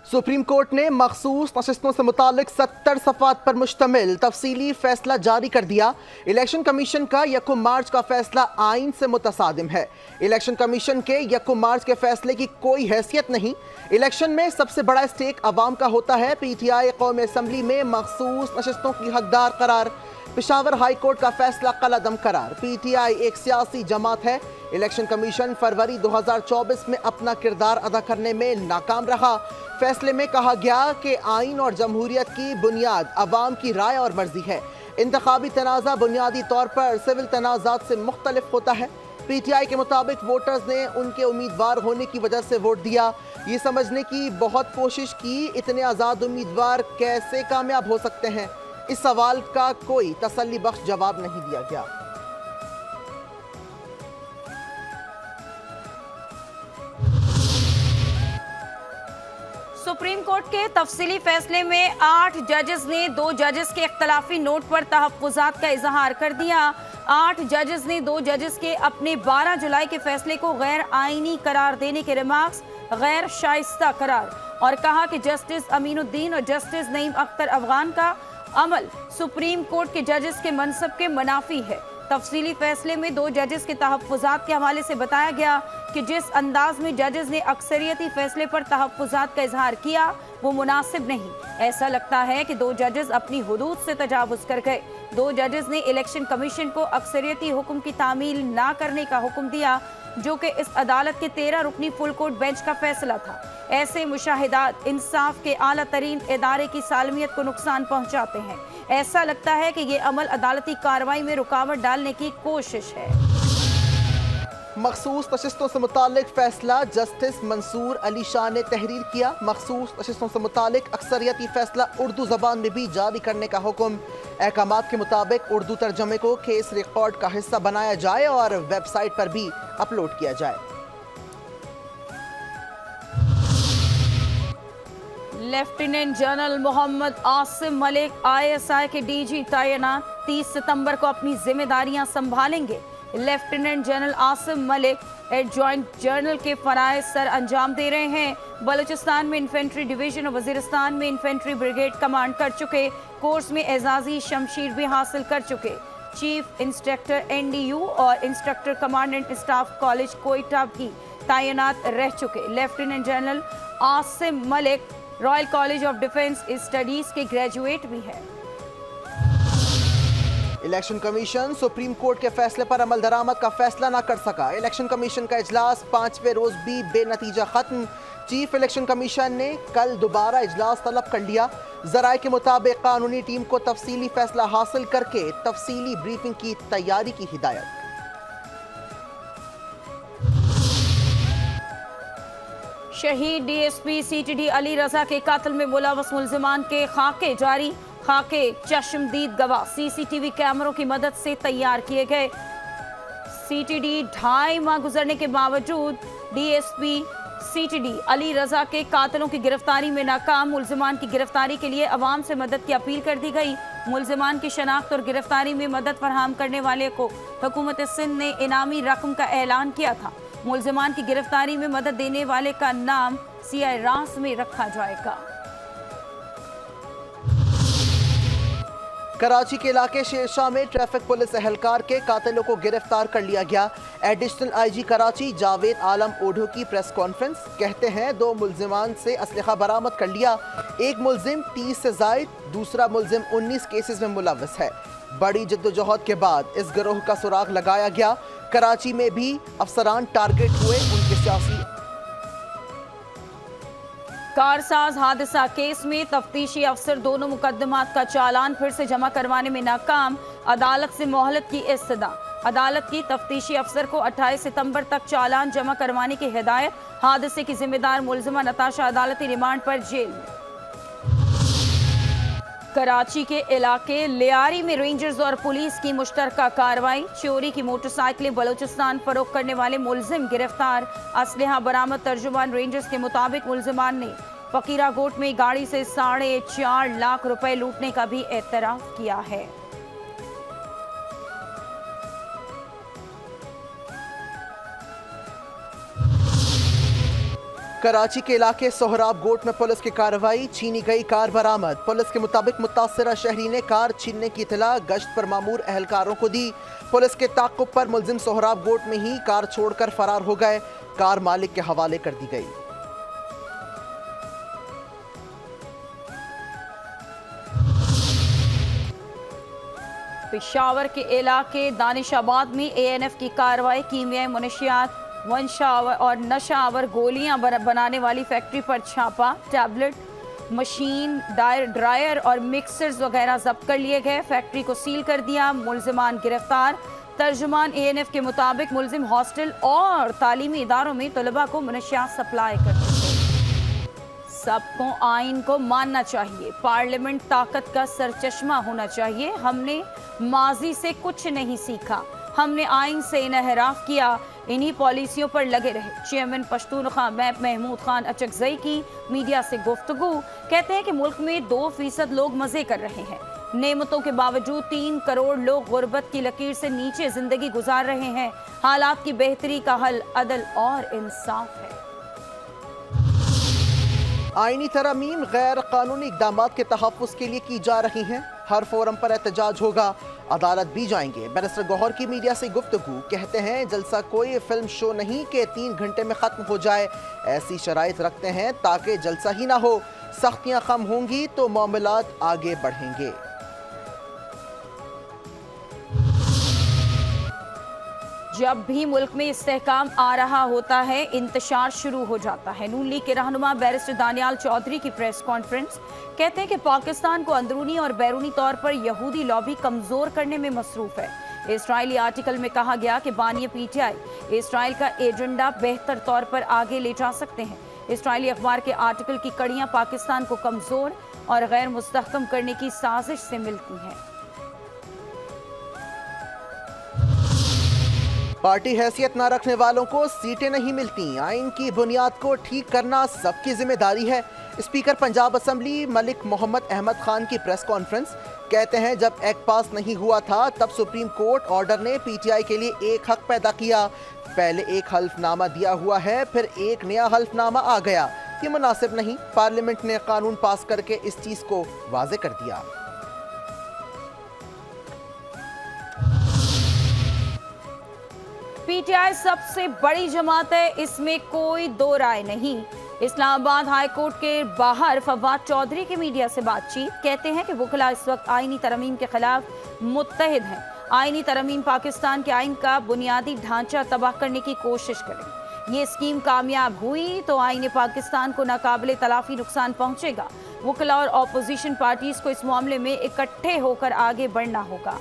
Supreme court ने मखसूस नशिस्तों से मुतालिक 70 सफ़ात पर मुश्तमिल तफसीली फैसला जारी कर दिया। इलेक्शन कमीशन का 1 मार्च का फैसला आइन से मुतसादिम है। इलेक्शन कमीशन के 1 मार्च के फैसले की कोई हैसियत नहीं। इलेक्शन में सबसे बड़ा स्टेक अवाम का होता है। PTI कौमी असम्बली में मखसूस नशिस्तों की हकदार करार। पेशावर हाई कोर्ट का फैसला कलअदम करार। PTI एक सियासी जमात है। इलेक्शन कमीशन फरवरी 2024 में अपना किरदार अदा करने में नाकाम रहा। फैसले में कहा गया कि आइन और जमहूरियत की बुनियाद अवाम की राय और मर्जी है। इंतखाबी तनाज़ा बुनियादी तौर पर सिविल तनाज़ात से मुख्तलिफ होता है। PTI के मुताबिक वोटर्स ने उनके उम्मीदवार होने की वजह से वोट दिया। ये समझने की बहुत कोशिश की इतने आज़ाद उम्मीदवार कैसे कामयाब हो सकते हैं। इस सवाल का कोई तसल्ली बख्श जवाब नहीं दिया गया। सुप्रीम कोर्ट के तफसीली फैसले में 8 जजेस ने 2 जजेस के इख्तलाफी नोट पर तहफ़्फ़ुज़ात का इजहार कर दिया। 8 जजेस ने 2 जजेस के अपने 12 जुलाई के फैसले को गैर आइनी करार देने के रिमार्क्स गैर शाइस्ता करार और कहा कि जस्टिस अमीनुद्दीन और जस्टिस नईम अख्तर अफगान का अमल सुप्रीम कोर्ट के जजेस के मनसब के मुनाफी है। तफसीली फैसले में 2 जजेस के तहफ़्फ़ुज़ात के हवाले से बताया गया कि जिस अंदाज में जजेस ने अक्सरियती फैसले पर तहफ़्फ़ुज़ात का इजहार किया वो मुनासिब नहीं। ऐसा लगता है कि 2 जजेस अपनी हुदूद से तजावुज़ कर गए। 2 जजेस ने इलेक्शन कमीशन को अक्सरियती हुक्म की तामील ना करने का हुक्म दिया जो कि इस अदालत के 13 रुकनी फुल कोर्ट बेंच का फैसला था। ऐसे मुशाहिदात इंसाफ के आला तरीन इदारे की सालमियत को नुकसान पहुंचाते हैं। ऐसा लगता है कि ये अमल अदालती कार्रवाई में रुकावट डालने की कोशिश है। मखसूस नशिस्तों से मुतालिक फैसला जस्टिस मंसूर अली शाह ने तहरीर किया। मखसूस नशिस्तों से मुतालिक अक्सरियती फैसला उर्दू ज़बान में भी जारी करने का हुक्म। अहकामात के मुताबिक उर्दू तर्जमे को केस रिकॉर्ड का हिस्सा बनाया जाए और वेबसाइट पर भी अपलोड किया जाए। Lieutenant general Mohammad Asim Malik ISI के DG तैनात 30 सितंबर को अपनी जिम्मेदारियां संभालेंगे। Lieutenant general Asim Malik adjoint general के फराइज सर अंजाम दे रहे हैं। बलूचिस्तान में इन्फेंट्री डिवीजन और वजीरिस्तान में इन्फेंट्री ब्रिगेड कमांड कर चुके। कोर्स में एजाजी शमशीर भी हासिल कर चुके। चीफ इंस्ट्रक्टर NDU और instructor commandant staff college Quetta भी तैनात रह चुके। Lieutenant general Asim Malik royal college of defence studies के ग्रेजुएट भी है। इलेक्शन कमीशन सुप्रीम कोर्ट के फैसले पर अमल दरामद का फैसला न कर सका। इलेक्शन कमीशन का इजलास 5वें रोज भी बेनतीजा खत्म। चीफ इलेक्शन कमीशन ने कल दोबारा इजलास तलब कर लिया। जराये के मुताबिक कानूनी टीम को तफसीली फैसला हासिल करके तफसीली ब्रीफिंग की तैयारी की हिदायत। शहीद DSP CTD अली रजा के कत्ल में मुलव्वस मुल्जिमान के खाके जारी। खाके चश्मदीद गवाह CCTV कैमरों की मदद से तैयार किए गए। CTD 2.5 माह गुजरने के बावजूद DSP CTD अली रजा के कातिलों की गिरफ्तारी में नाकाम। मुल्जिमान की गिरफ्तारी के लिए अवाम से मदद की अपील कर दी गई। मुल्जिमान की शनाख्त और गिरफ्तारी में मदद फराहम करने वाले को हुकूमत सिंध ने इनामी रकम का ऐलान किया था। मुल्जिमान की गिरफ्तारी में मदद देने वाले का नाम CI रास में रखा जाएगा। कराची के इलाके शेरशाह में ट्रैफिक पुलिस एहलकार के कातिलों को गिरफ्तार कर लिया गया। एडिशनल IG कराची जावेद आलम ओढो की प्रेस कॉन्फ्रेंस। कहते हैं 2 मुल्जिमान से असलहा बरामद कर लिया। एक मुल्जिम 30 से जायद, दूसरा मुल्जिम 19 केसेस में मुलव्वस है। बड़ी जद्दोजहद के बाद इस गिरोह का सुराग लगाया गया। कराची में भी अफसरान टारगेट हुए। उनके सियासी कारसाज हादसा केस में तफ्तीशी अफसर दोनों मुकदमात का चालान फिर से जमा करवाने में नाकाम। अदालत से मोहलत की इस्तदा। अदालत की तफ्तीशी अफसर को 28 सितंबर तक चालान जमा करवाने की हिदायत। हादसे की जिम्मेदार मुल्जिमा नताशा अदालती रिमांड पर जेल में। कराची के इलाके लियारी में रेंजर्स और पुलिस की मुश्तरका कार्रवाई। चोरी की मोटरसाइकिलें बलूचिस्तान फरोख्त करने वाले मुल्जिम गिरफ्तार। असलहा बरामद। तर्जुमान रेंजर्स के मुताबिक मुल्जिमान ने फकीरा गोट में गाड़ी से 4.5 लाख रुपए लूटने का भी एतराफ किया है। कराची के इलाके सोहराब गोट में पुलिस की कार्रवाई, छीनी गई कार बरामद। पुलिस के मुताबिक मुतासिरा शहरी ने कार छीनने की इतला गश्त पर मामूर एहलकारों को दी। पुलिस के ताक़ुब पर मुलजिम सोहराब गोट में ही कार छोड़कर फरार हो गए। कार मालिक के हवाले कर दी गई। पेशावर के इलाके दानिशाबाद में एएनएफ की कार्रवाई, कीमियाई मुनशियात, वंशावर और नशावर गोलियां बनाने वाली फैक्ट्री पर छापा। टैबलेट, मशीन, ड्रायर और मिक्सर्स वगैरह जब्त कर लिए गए। फैक्ट्री को सील कर दिया। मुलजिमान गिरफ्तार। तर्जुमान एएनएफ के मुताबिक मुलजिम हॉस्टल और तालीमी इदारों में तलबा को मुनशियात सप्लाई करते थे। सबको आइन को मानना चाहिए। पार्लियामेंट ताकत का सरचश्मा होना चाहिए। हमने माजी से कुछ नहीं सीखा, हमने आइन से इनहराफ किया, इन्हीं पॉलिसियों पर लगे रहे। चेयरमैन पश्तूनख्वा मैप महमूद खान अचकजई की मीडिया से गुफ्तगू, कहते हैं कि मुल्क में 2% लोग मजे कर रहे हैं। नेमतों के बावजूद 3 करोड़ लोग गुर्बत की लकीर से नीचे जिंदगी गुजार रहे हैं। हालात की बेहतरी का हल अदल और इंसाफ है। आईनी तरमीम गैर कानूनी इकदाम के तहफ़्फ़ुज़ के लिए की जा रही हैं। हर फोरम पर एहतजाज होगा, अदालत भी जाएंगे। बैरिस्टर गौहर की मीडिया से गुफ्तगू, कहते हैं जलसा कोई फिल्म शो नहीं कि 3 घंटे में ख़त्म हो जाए। ऐसी शराइत रखते हैं ताकि जलसा ही ना हो। सख्तियाँ कम होंगी तो मामलात आगे बढ़ेंगे। जब भी मुल्क में इस्तेहकाम आ रहा होता है, इंतशार शुरू हो जाता है। नून लीग के रहनुमा बैरिस्टर दानियाल चौधरी की प्रेस कॉन्फ्रेंस, कहते हैं कि पाकिस्तान को अंदरूनी और बैरूनी तौर पर यहूदी लॉबी कमज़ोर करने में मसरूफ़ है। इसराइली आर्टिकल में कहा गया कि बानी पीटीआई इसराइल का एजेंडा बेहतर तौर पर आगे ले जा सकते हैं। इसराइली अखबार के आर्टिकल की कड़ियाँ पाकिस्तान को कमज़ोर और गैर मुस्तहकम करने की साजिश से मिलती हैं। पार्टी हैसियत न रखने वालों को सीटें नहीं मिलती। आइन की बुनियाद को ठीक करना सबकी जिम्मेदारी है। स्पीकर पंजाब असम्बली मलिक मोहम्मद अहमद खान की प्रेस कॉन्फ्रेंस, कहते हैं जब एक्ट पास नहीं हुआ था तब सुप्रीम कोर्ट ऑर्डर ने पीटीआई के लिए एक हक पैदा किया। पहले एक हल्फनामा दिया हुआ है, फिर एक नया हल्फनामा आ गया। ये मुनासिब नहीं। पार्लियामेंट ने कानून पास करके इस चीज को वाजे कर दिया। पीटीआई सबसे बड़ी जमात है, इसमें कोई दो राय नहीं। इस्लामाबाद हाई कोर्ट के बाहर फवाद चौधरी की मीडिया से बातचीत, कहते हैं कि वकला इस वक्त आईनी तरमीम के खिलाफ मुत्तहिद हैं। आईनी तरमीम पाकिस्तान के आइन का बुनियादी ढांचा तबाह करने की कोशिश करें। ये स्कीम कामयाब हुई तो आईन पाकिस्तान को नाकाबिले तलाफी नुकसान पहुंचेगा। वकला और अपोजिशन पार्टीज को इस मामले में इकट्ठे होकर आगे बढ़ना होगा।